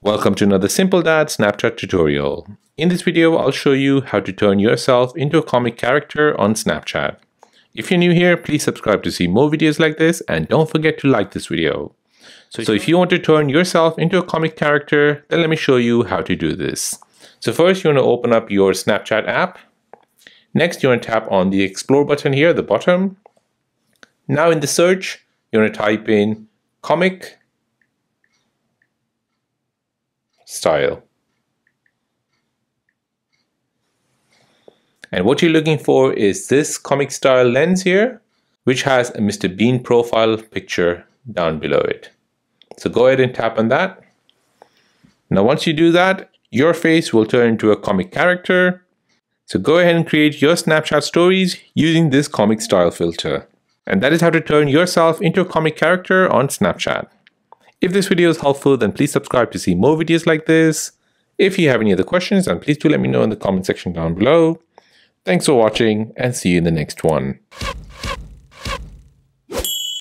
Welcome to another Simple Dad Snapchat tutorial. In this video, I'll show you how to turn yourself into a comic character on Snapchat. If you're new here, please subscribe to see more videos like this and don't forget to like this video. So if you want to turn yourself into a comic character, then let me show you how to do this. So first you want to open up your Snapchat app. Next you want to tap on the Explore button here at the bottom. Now in the search, you want to type in comic style. And what you're looking for is this comic style lens here, which has a Mr. Bean profile picture down below it. So go ahead and tap on that. Now once you do that, your face will turn into a comic character. So go ahead and create your Snapchat stories using this comic style filter. And that is how to turn yourself into a comic character on Snapchat. If this video is helpful, then please subscribe to see more videos like this. If you have any other questions, then please do let me know in the comment section down below. Thanks for watching and see you in the next one.